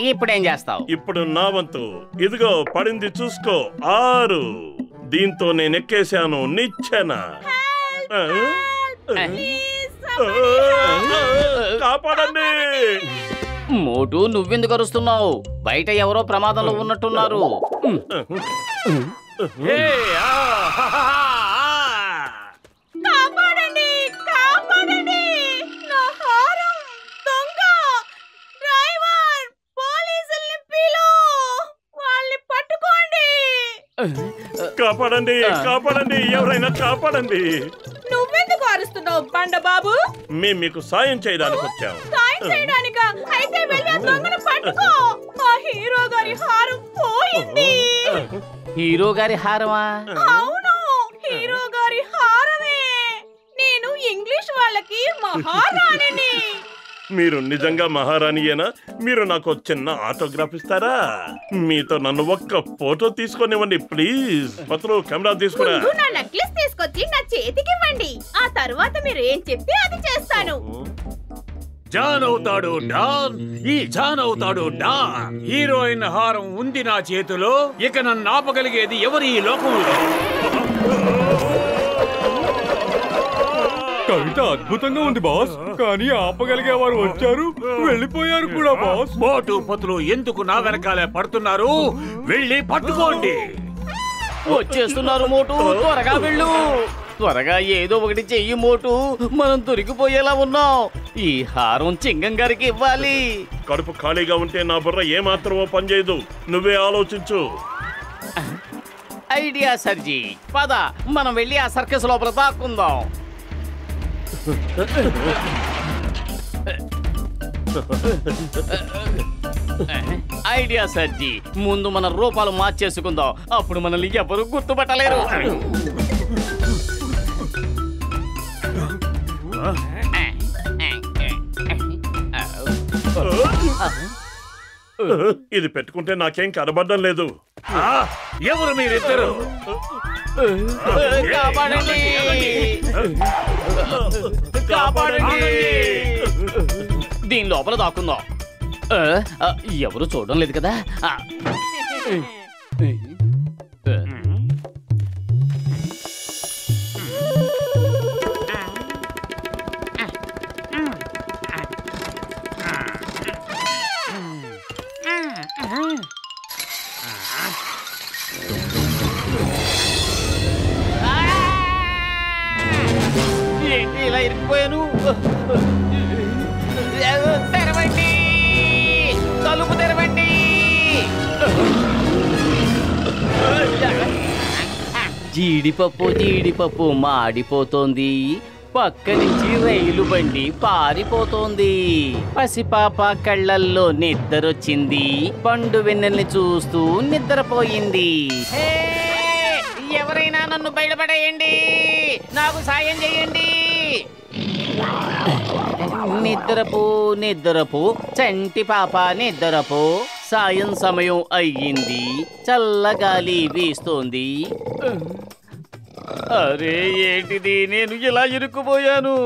ఇప్పుడేం చేస్తావు? ఇప్పుడు నా వంతు. ఇదిగో పడింది చూసుకో, 6. దీంతో నేను ఎక్కేశాను నిచ్చెన. కాపాడండి. మోటు, నువ్వెందుకు అరుస్తున్నావు? బయట ఎవరో ప్రమాదంలో ఉన్నట్టున్నారు. కాపాడండి, కాపాడండి! నా హారం దొంగ! డ్రైవర్, పోలీసుల్ని పిలు! వాళ్ళని పట్టుకోండి! కాపాడండి, కాపాడండి, ఎవరైనా కాపాడండి. నువ్వెందుకు అరుస్తున్నావు బండబాబు? మేము మీకు సాయం చేయడానికి వచ్చాము. సాయం చేయడానికా? అయితే వెళ్ళి ఆ దొంగను పట్టుకో. ఆ హీరో గారి హారం పోయింది. హీరో గారి హారమా? అవును, హీరో గారి హారమే. నేను ఇంగ్లీష్ వాళ్ళకి మహారాణిని. మీరు నిజంగా మహారాణియేనా? మీరు నాకు చిన్న ఆటోగ్రాఫ్ ఇస్తారా? మీతో నన్ను ఒక్క ఫోటో తీసుకొనివ్వండి ప్లీజ్. పత్రు, కెమెరా తీసుకురా. నా నెక్లెస్ తీసుకొచ్చి నా చేతికి ఇవ్వండి. ఆ తర్వాత మీరు ఏం చెప్తే అది చేస్తాను. జాన్ అవుతాడు డాన్, ఈ జాన్ అవుతాడు డాన్. హీరోయిన్ హారం ఉంది నా చేతిలో. ఇక నన్ను ఆపగలిగేది ఎవరు ఈ లోకంలో? కవిత అద్భుతంగా ఉంది బాస్, కానీ ఆపగలిగే వారు వచ్చారు, వెళ్ళిపోయారు కూడా బాస్. మోటు పతులు ఎందుకు నా వెనకాలే పడుతున్నారు? వెళ్ళి పట్టుకోండి. వచ్చేస్తున్నారు మోటు, త్వరగా వెళ్ళు. త్వరగా ఏదో ఒకటి చెయ్యి మోటు, మనం దొరికిపోయేలా ఉన్నాం. ఈ హారం చింగం గారికి ఇవ్వాలి. కడుపు ఖాళీగా ఉంటే నా బుర్ర ఏమాత్రమో పనిచేయదు. నువ్వే ఆలోచించు. ఐడియా సర్జీ, పద మనం వెళ్ళి ఆ సర్కస్ లోపల దాక్కుందాం. ఐడియా సర్జీ, ముందు మన రూపాలు మార్చేసుకుందాం. అప్పుడు మనల్ని ఎవరు గుర్తుపట్టలేరు. ఇది పెట్టుకుంటే నాకేం కనబడడం లేదు. ఎవరు మీరిద్దరు? కాపాడండి, కాపాడండి. దీని లోపల దాక్కుందాం. ఎవరు చూడడం లేదు కదా. ఏంటి ఇలా ఇరికిపోయాను? తెరవండి, తలుపు తెరవండి. జీడిపప్పు జీడిపప్పు మాడిపోతోంది, పక్క నుంచి రైలు బండి పారిపోతోంది. పసిపాప కళ్ళల్లో నిద్రొచ్చింది, పండు వెన్నెల్ని చూస్తూ నిద్రపోయింది. ఎవరైనా నన్ను బయటపడేయండి, నాకు సాయం చేయండి. నిద్రపో నిద్రపో చంటి పాప నిద్రపో, సాయం సమయం అయ్యింది, చల్లగాలి వీస్తోంది. అరే ఏంటిది, నేను ఇలా ఇరుక్కుపోయాను.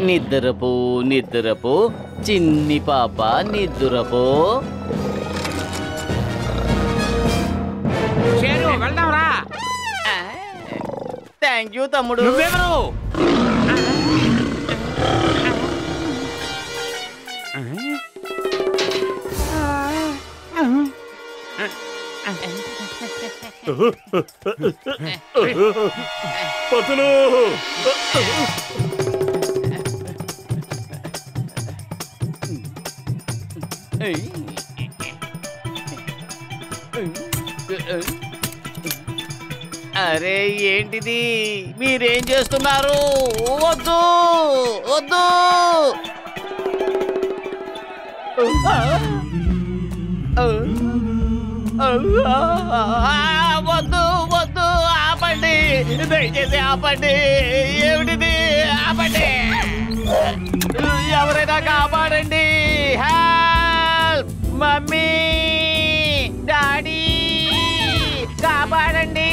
నిద్రపో నిద్రపో చిన్ని పాప నిద్రపో. వెళ్దాంరా. థ్యాంక్ యూ తమ్ముడు. నువ్వెవరు? పతులు, అరే ఏంటిది మీరేం చేస్తున్నారు వద్దు వద్దు వద్దు వద్దు ఆపండి దయచేసి ఆపండి ఏమిటిది ఆపండి ఎవరైనా కాపాడండి హెల్ప్ మమ్మీ డాడీ కాపాడండి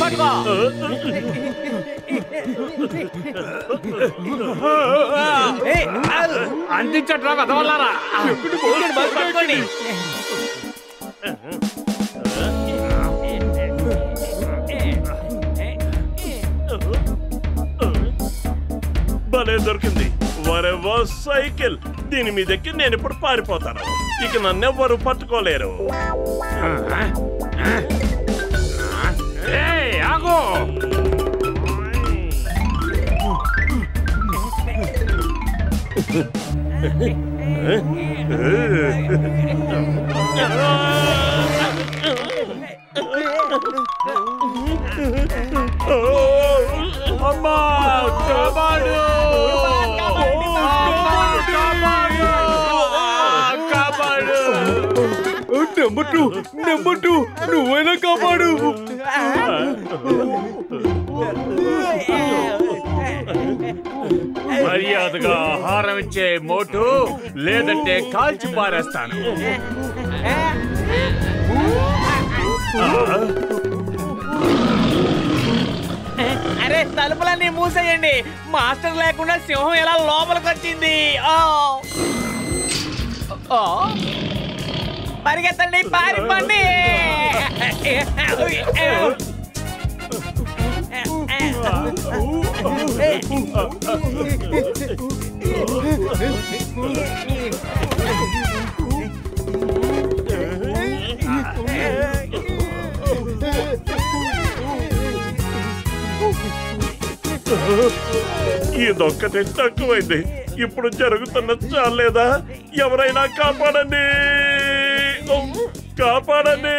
పట్టుకో అందించట్రా కదవల్లారా పట్టుకోండి భలే దొరికింది వరెవో సైకిల్ దీని మీదకి నేను ఇప్పుడు పారిపోతాను ఇక నన్నెవ్వరు పట్టుకోలేరు ఆగో అమ్మా కాపాడు కాపాడు నెంబర్ టూ నువ్వైనా కాపాడు మర్యాదగా ఆహారం ఇచ్చే మోటు లేదంటే కాల్చి పారేస్తాను అరే తలుపులన్నీ మూసేయండి మాస్టర్ లేకుండా సింహం ఎలా లోపలికి వచ్చింది పరిగెత్తండి పారిపోండి ఇదొక్కటే తక్కువైంది ఇప్పుడు జరుగుతున్న చాలేదా ఎవరైనా కాపాడండి కాపాడండి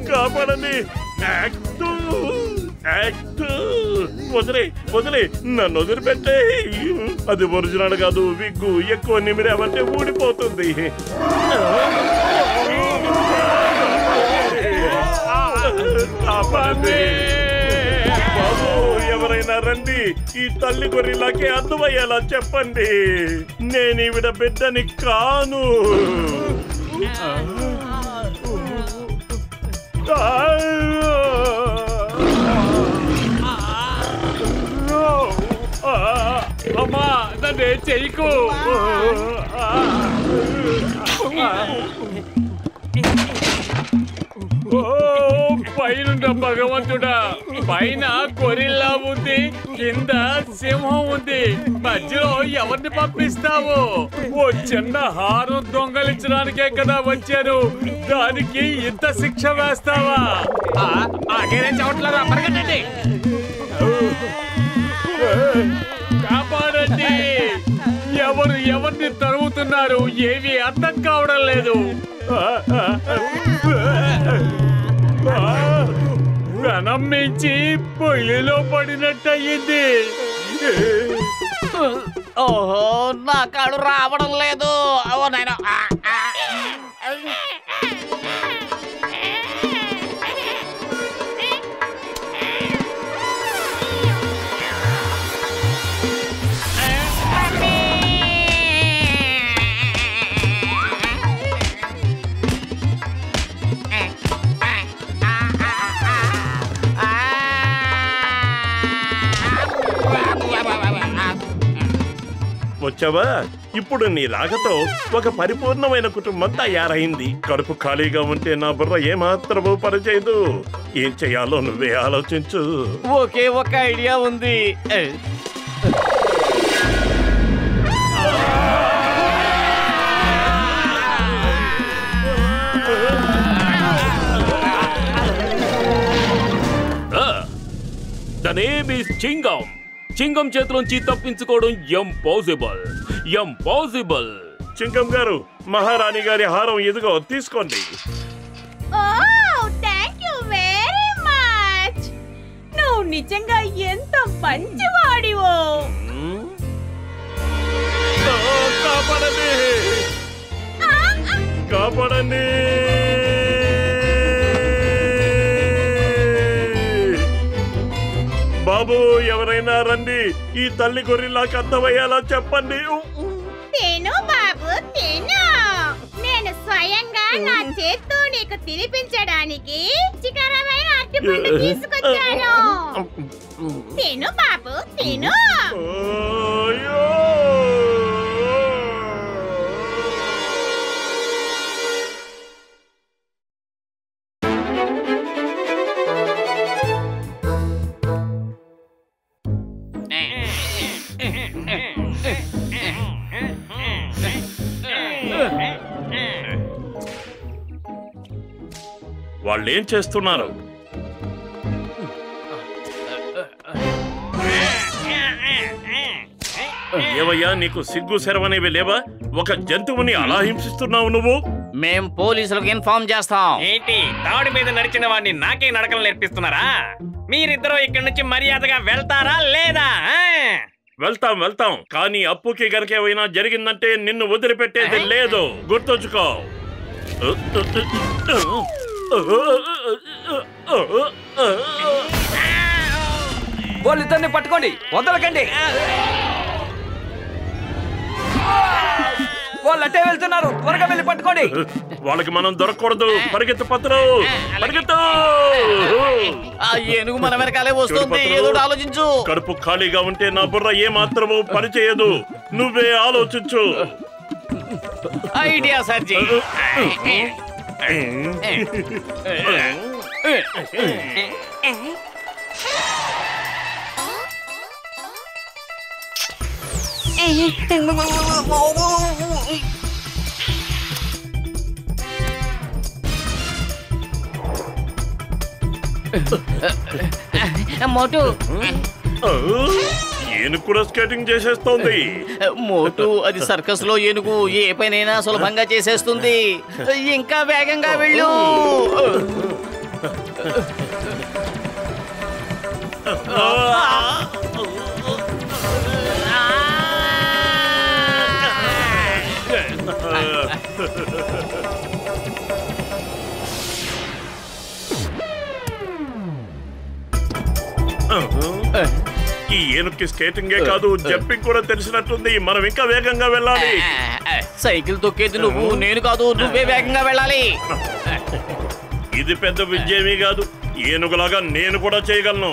కాపాడండి వదిలే నన్ను వదిలిపెట్టే అది ఒరిజినల్ కాదు విగ్గు ఎక్కువ నిమిరామంటే ఊడిపోతుంది కాపాడండి బాబు ఎవరైనా రండి ఈ తల్లి గొర్రెలాకే అర్థమయ్యేలా చెప్పండి నేను ఈవిడ బిడ్డని కాను అమ్మా నన్ను చెయ్యకు పైన భగవంతుడా పైన గొరిల్లా ఉంది కింద సింహం ఉంది మధ్యలో ఎవరిని పంపిస్తావు ఓ చిన్న హారం దొంగలించడానికే కదా వచ్చాను దానికి ఇంత శిక్ష వేస్తావా ఆగేనే చవట్లేదా పరిగెట్టండి కాపాడండి ఎవరు ఎవరిని తరుగుతున్నారు ఏమీ అర్థం కావడం లేదు ప్రాణం మించి పొయ్యిలో పడినట్టయింది ఓహో నా కాడు రావడం లేదు ఓ నాయనా వచ్చావా? ఇప్పుడు నీ రాకతో ఒక పరిపూర్ణమైన కుటుంబం తయారైంది. కడుపు ఖాళీగా ఉంటే నా బుర్ర ఏమాత్రమూ పనిచేయదు. ఏం చెయ్యాలో నువ్వే ఆలోచించు. ఒకే ఒక ఐడియా ఉంది. The name is Chingam. Chingam చేతిలోంచి తప్పించుకోవడం ఇంపాసిబుల్. చింగం గారు, మహారాణి గారి హారం ఇదిగో తీసుకోండి. Thank you very much. నువ్వు నిజంగా ఎంత మంచివాడివో. కాపాడండి, కాపాడండి. బాబు, ఎవరైనా రండి. ఈ తల్లి గొర్రెలాకి అర్థమయ్యేలా చెప్పండి. తిను బాబు తిను. నేను స్వయంగా నా చేత్తో నీకు తినిపించడానికి రుచికరమైన అరటిపండు తీసుకొచ్చాను. తిను బాబు తిను. వాళ్ళేం చేస్తున్నారు? ఏవయ్యా, నీకు సిగ్గు శరవనేవి లేవా? ఒక జంతువుని అలా హింసిస్తున్నావు నువ్వు. మేం పోలీసులకు ఇన్ఫార్మ్ చేస్తాం. ఏంటి, తాడు మీద నడిచిన వాడిని నాకే నడకలు నేర్పిస్తున్నారా? మీరిద్దరూ ఇక్కడి నుంచి మర్యాదగా వెళ్తారా లేదా? వెళ్తాం. కానీ అప్పుకి గనక ఏమైనా జరిగిందంటే నిన్ను వదిలిపెట్టేది లేదు, గుర్తుంచుకో. వాళ్ళిద్దరిని పట్టుకోండి, వదలకండి. వాళ్ళు అట్టే వెళ్తున్నారు, త్వరగా వెళ్ళి పట్టుకోండి. వాళ్ళకి మనం దొరకకూడదు. పరిగెత్తు పత్రు, పరిగెత్తు. ఆ ఏనుగు మన వెనకాలే వస్తుంది. ఏదో ఆలోచించు. కడుపు ఖాళీగా ఉంటే నా బుర్ర ఏ మాత్రమూ పనిచేయదు. నువ్వే ఆలోచించు. ఐడియా సర్జీ. మోటు, ఏనుగు కూడా స్కేటింగ్ చేసేస్తోంది. మోటు, అది సర్కస్ లో ఏనుగు ఏ పనైనా సులభంగా చేసేస్తుంది. ఇంకా వేగంగా వెళ్ళు. ఈ ఏనుగుకి స్కేటింగే కాదు, జంపింగ్ కూడా తెలిసినట్టుంది. మనం ఇంకా వేగంగా వెళ్ళాలి. సైకిల్ తొక్కేది నువ్వు, నేను కాదు. నువ్వే వేగంగా వెళ్ళాలి. ఇది పెద్ద విజయమే కాదు. ఏనుగులాగా నేను కూడా చేయగలను.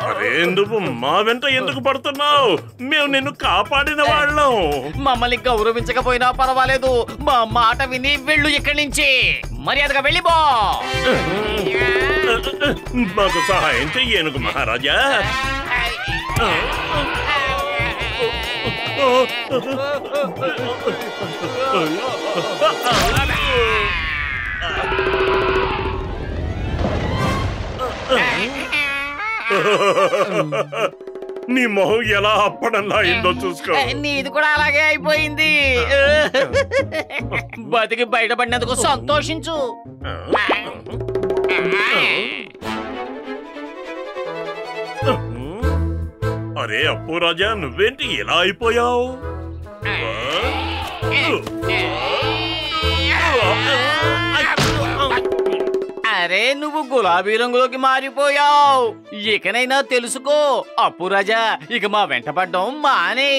అరే, నువ్వు మా వెంట ఎందుకు పడుతున్నావు? మేము నిన్ను కాపాడిన వాళ్ళం. మమ్మల్ని గౌరవించకపోయినా పర్వాలేదు. మా మాట విని వెళ్ళు ఇక్కడి నుంచి. మర్యాదగా వెళ్ళిపో. మాకు సహాయం చెయ్యేనుగు మహారాజా. నీ మొహం ఎలా అప్పడంలా అయిందో చూసుకో. నీది కూడా అలాగే అయిపోయింది. బతికి బయటపడినందుకు సంతోషించు. అరే అప్పు రాజా, నువ్వేంటి ఇలా అయిపోయావు? అరే, నువ్వు గులాబీ రంగులోకి మారిపోయావు. ఇకనైనా తెలుసుకో అప్పు రాజా, ఇక మా వెంట పడ్డం మానే.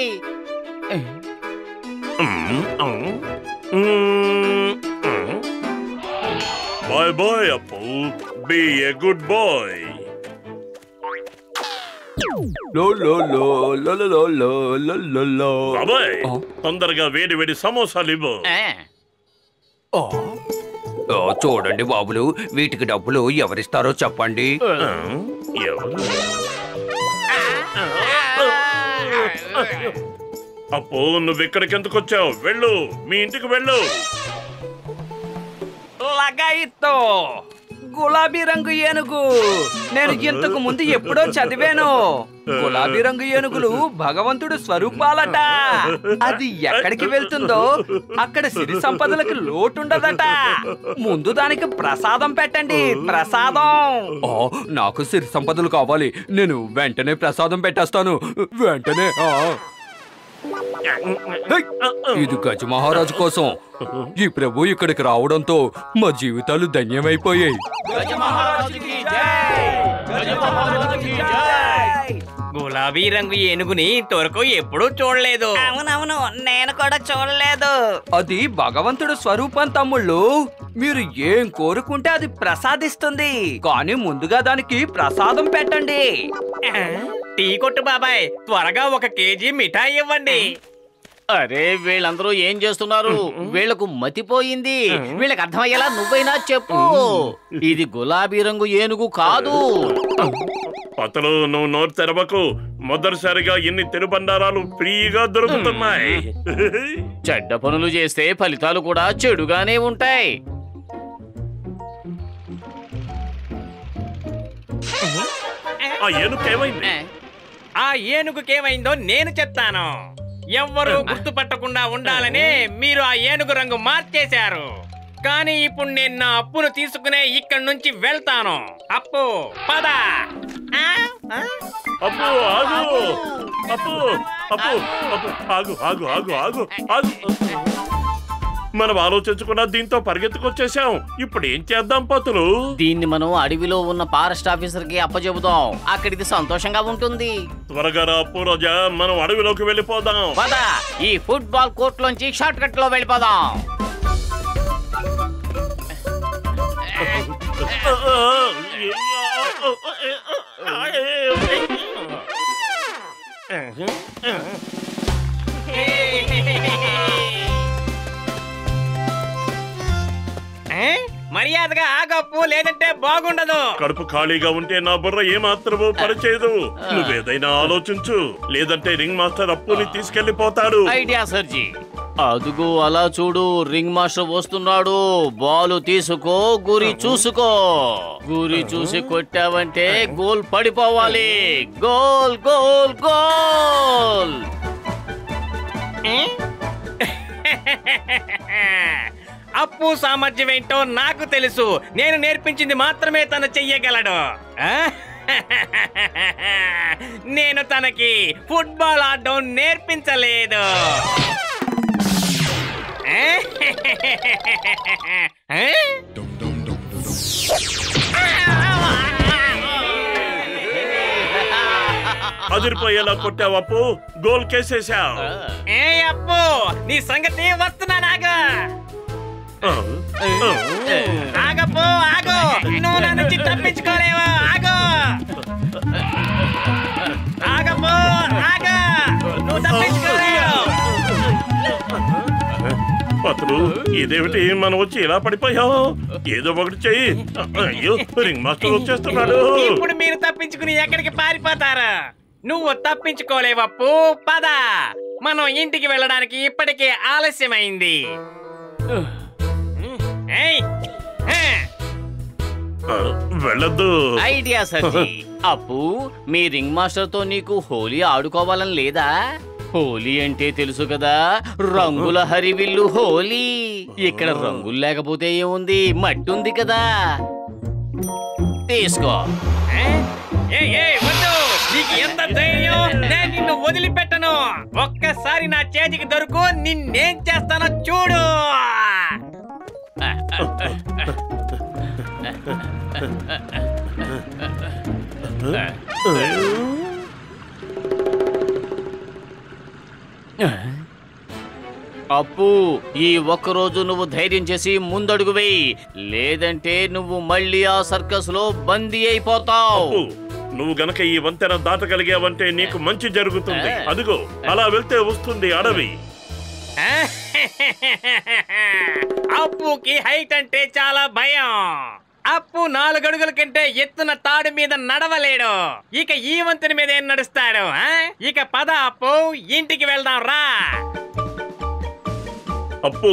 బాయ్ బాయ్ అప్పు, బీ ఏ గుడ్ బాయ్. బాబాయ్ తొందరగా వేడి వేడి సమోసాలు ఇవ్వు. చూడండి బాబులు, వీటికి డబ్బులు ఎవరిస్తారో చెప్పండి. ఎవరు? అప్పు, నువ్వు ఇక్కడికి ఎందుకు వచ్చావు? వెళ్ళు, మీ ఇంటికి వెళ్ళు. లగాయితో గులాబీ రంగు ఏనుగు. నేను ఇంతకు ముందు ఎప్పుడో చదివాను. గులాబీ రంగు ఏనుగులు భగవంతుడు స్వరూపాలట. అది ఎక్కడికి వెళ్తుందో అక్కడ సిరి సంపదలకు లోటుండదట. ముందు దానికి ప్రసాదం పెట్టండి, ప్రసాదం. నాకు సిరి సంపదలు కావాలి. నేను వెంటనే ప్రసాదం పెట్టేస్తాను, వెంటనే. ఇది గజ మహారాజు కోసం. ఈ ప్రభు ఇక్కడికి రావడంతో మా జీవితాలు ధన్యమైపోయాయి. గులాబీ రంగు ఏనుగుని ఇంతవరకు ఎప్పుడూ చూడలేదు. అవునవును, నేను కూడా చూడలేదు. అది భగవంతుడు స్వరూపం తమ్ముళ్ళు. మీరు ఏం కోరుకుంటే అది ప్రసాదిస్తుంది. కానీ ముందుగా దానికి ప్రసాదం పెట్టండి. టీ కొట్టు బాబాయ్, త్వరగా 1 కేజీ మిఠాయి ఇవ్వండి. అరే, వీళ్ళందరూ ఏం చేస్తున్నారు? వీళ్లకు మతిపోయింది. వీళ్ళకి అర్థమయ్యేలా నువ్వైనా చెప్పు. ఇది గులాబీ రంగు ఏనుగు కాదు. అతను నువ్వు నోరు తెరవకు. మొదటిసారిగా ఇన్ని తినుబండారాలు ఫ్రీగా దొరుకుతున్నాయి. చెడ్డ పనులు చేస్తే ఫలితాలు కూడా చెడుగానే ఉంటాయి. ఆ ఏనుకేమైంది? ఆ ఏనుగుకేమైందో నేను చెప్తాను. ఎవ్వరూ గుర్తుపట్టకుండా ఉండాలని మీరు ఆ ఏనుగు రంగు మార్చేశారు. కానీ ఇప్పుడు నేను నా అప్పును తీసుకునే ఇక్కడి నుంచి వెళ్తాను. అప్పు పద. అప్పు ఆగు, అప్పు అప్పు అప్పు ఆగు ఆగు ఆగు ఆగు ఆగు. మనం ఆలోచించకుండా దీంతో పరిగెత్తుకొచ్చేసాం. ఇప్పుడు ఏం చేద్దాం పతులు? దీన్ని మనం అడవిలో ఉన్న ఫారెస్ట్ ఆఫీసర్ కి అప్పచెబుదాం. అక్కడిది సంతోషంగా ఉంటుంది. త్వరగా రా అప్పు రోజా, మనం అడవిలోకి వెళ్ళిపోదాం. పద, ఈ ఫుట్బాల్ కోర్ట్ లోంచి షార్ట్ కట్ లో వెళ్ళిపోదాం. మర్యాదగా ఆగప్పు, లేదంటే బాగుండదు. కడుపు ఖాళీగా ఉంటే నా బుర్ర ఏమాత్రమో పనిచేయదు. నువ్వేదైనా ఆలోచించు, లేదంటే రింగ్ మాస్టర్ అప్పుని తీసుకెళ్లిపోతాడు. ఐడియా సర్జీ. అదుగో అలా చూడు, రింగ్ మాస్టర్ వస్తున్నాడు. బాలు తీసుకో, గురి చూసుకో. గురి చూసి కొట్టావంటే గోల్ పడిపోవాలి. Goal goal goal. అప్పు సామర్థ్యం ఏంటో నాకు తెలుసు. నేను నేర్పించింది మాత్రమే తను చెయ్యగలడు. నేను తనకి ఫుట్బాల్ ఆడడం నేర్పించలేదు. అదిరిపోయేలా కొట్టావు అప్పు, గోల్ కేసేసావు. ఏ అప్పు, నీ సంగతి వస్తున్నా. నాగా ఆగప్పు, ఆగు. నువ్వు నా నుంచి తప్పించుకోలేవు. ఆగు, ఆగప్పు, ఆగ. నువ్వు తప్పించుకోలేవు. పతులు, ఇదేమిటి మనం వచ్చి ఇలా పడిపోయావు? ఏదో ఒకటి చెయ్యి. అయ్యో, రింగ్ మాస్టర్ వచ్చేస్తున్నాడు. ఇప్పుడు మీరు తప్పించుకుని ఎక్కడికి పారిపోతారు? నువ్వు తప్పించుకోలేవప్పు. పద, మనం ఇంటికి వెళ్ళడానికి ఇప్పటికే ఆలస్యమైంది. వెళ్ళొద్దు. ఐడియా సర్జీ. అప్పు, మీ రింగ్ మాస్టర్ తో నీకు హోలీ ఆడుకోవాలని లేదా? హోలీ అంటే తెలుసు కదా, రంగుల హరివిల్లు హోలీ. ఇక్కడ రంగులు లేకపోతే ఏముంది, మట్టి ఉంది కదా. తీసుకో. నీకు ఎంత ధైర్యం? నేను నిన్ను వదిలిపెట్టను. ఒక్కసారి నా చేతికి దొరుకు, నిన్నేం చేస్తానో చూడు. అప్పు ఈ ఒక్కరోజు నువ్వు ధైర్యం చేసి ముందడుగు వేయి, లేదంటే నువ్వు మళ్ళీ ఆ సర్కస్ లో బందీ అయిపోతావు. అప్పు, నువ్వు గనక ఈ వంతెన దాటగలిగావంటే నీకు మంచి జరుగుతుంది. అదిగో అలా వెళ్తే వస్తుంది అడవి. అప్పుకి హైట్ అంటే చాలా భయం. అప్పు 4 అడుగుల కంటే ఎత్తున తాడు మీద నడవలేడు. ఇక ఈ వంతెన మీద ఏం నడుస్తాడు? ఇక పద అప్పు, ఇంటికి వెళ్దాం రా. అప్పు,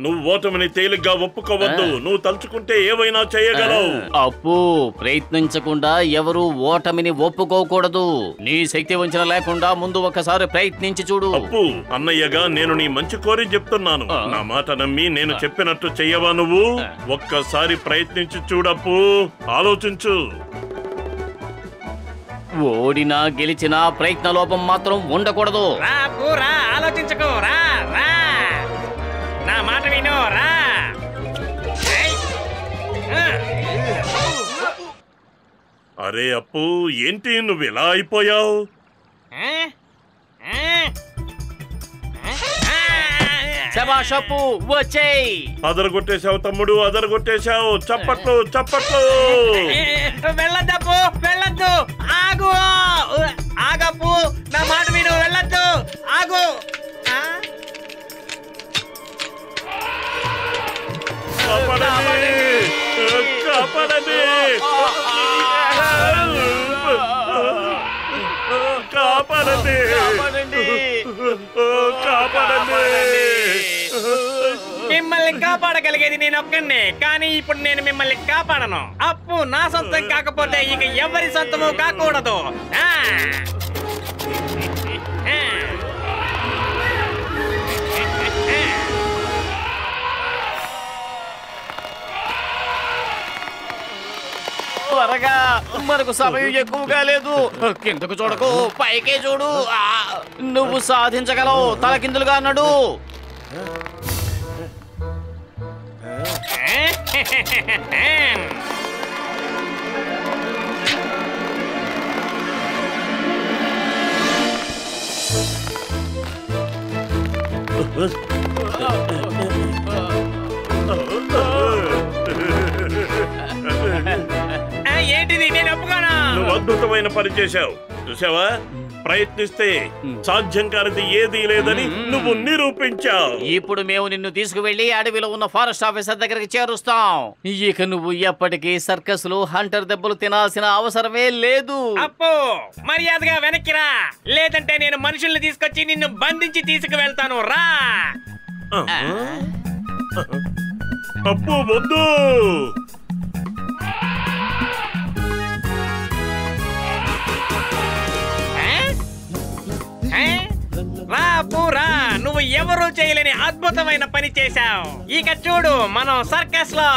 నువ్వు ఓటమిని తేలిగ్గా ఒప్పుకోవద్దు. నువ్వు తలుచుకుంటే ఏవైనా చేయగలవు. అప్పు, ప్రయత్నించకుండా ఎవరు ఓటమిని ఒప్పుకోకూడదు. నీ శక్తి వంచన లేకుండా ముందు ఒకసారి ప్రయత్నించి చూడు. అప్పు, అన్నయ్యగా నేను నీ మంచి కోరి చెప్తున్నాను. నా మాట నమ్మి నేను చెప్పినట్టు చెయ్యవా నువ్వు? ఒక్కసారి ప్రయత్నించి చూడప్పు, ఆలోచించు. ఓడినా గెలిచినా ప్రయత్న లోపం మాత్రం ఉండకూడదు. రా అప్పు, రా, ఆలోచించకు, రా రా, నా మాట విను, రా. అరే అప్పు, ఏంటి నువ్వు ఇలా అయిపోయావు? శభాష్ అప్పు, వచ్చేయ్. అదరగొట్టేశావు తమ్ముడు, అదరగొట్టేశావు. చప్పట్లు చప్పట్లు. వెళ్ళొద్దప్పు, వెళ్ళొద్దు, ఆగు, ఆగప్పు, నా మాట విను, వెళ్ళొద్దు, ఆగు. కాపాడండి, కాపాడండి, కాపాడండి, కాపాడండి. మిమ్మల్ని కాపాడగలిగేది నేను ఒక్కనే, కానీ ఇప్పుడు నేను మిమ్మల్ని కాపాడను. అప్పు నా సొంతం కాకపోతే ఇక ఎవరి సొంతము కాకూడదు. త్వరగా, మనకు సమయం ఎక్కువగా లేదు. కిందకు చూడకు, పైకే చూడు. నువ్వు సాధించగలవు. తలకిందులుగా నడు. ఏంటిది? నేను ఒప్పుకోను. నువ్వు అద్భుతమైన పని చేశావు. చూసావా, ప్రయత్నిస్తే సాధ్యం కానిది ఏదీ లేదని నువ్వు నిరూపించావు. ఇప్పుడు మేము నిన్ను తీసుకువెళ్లి అడవిలో ఉన్న ఫారెస్ట్ ఆఫీసర్ దగ్గరికి చేరుస్తాం. ఇక నువ్వు ఎప్పటికీ సర్కస్ లో హంటర్ దెబ్బలు తినాల్సిన అవసరమే లేదు. అప్పు, మర్యాదగా వెనక్కిరా, లేదంటే నేను మనుషుల్ని తీసుకొచ్చి నిన్ను బంధించి తీసుకువెళ్తాను. రా. అప్పు, వద్దు. రా అప్పు, రా, నువ్వు ఎవరూ చేయలేని అద్భుతమైన పని చేశావు. ఇక చూడు, మనం సర్కస్ లో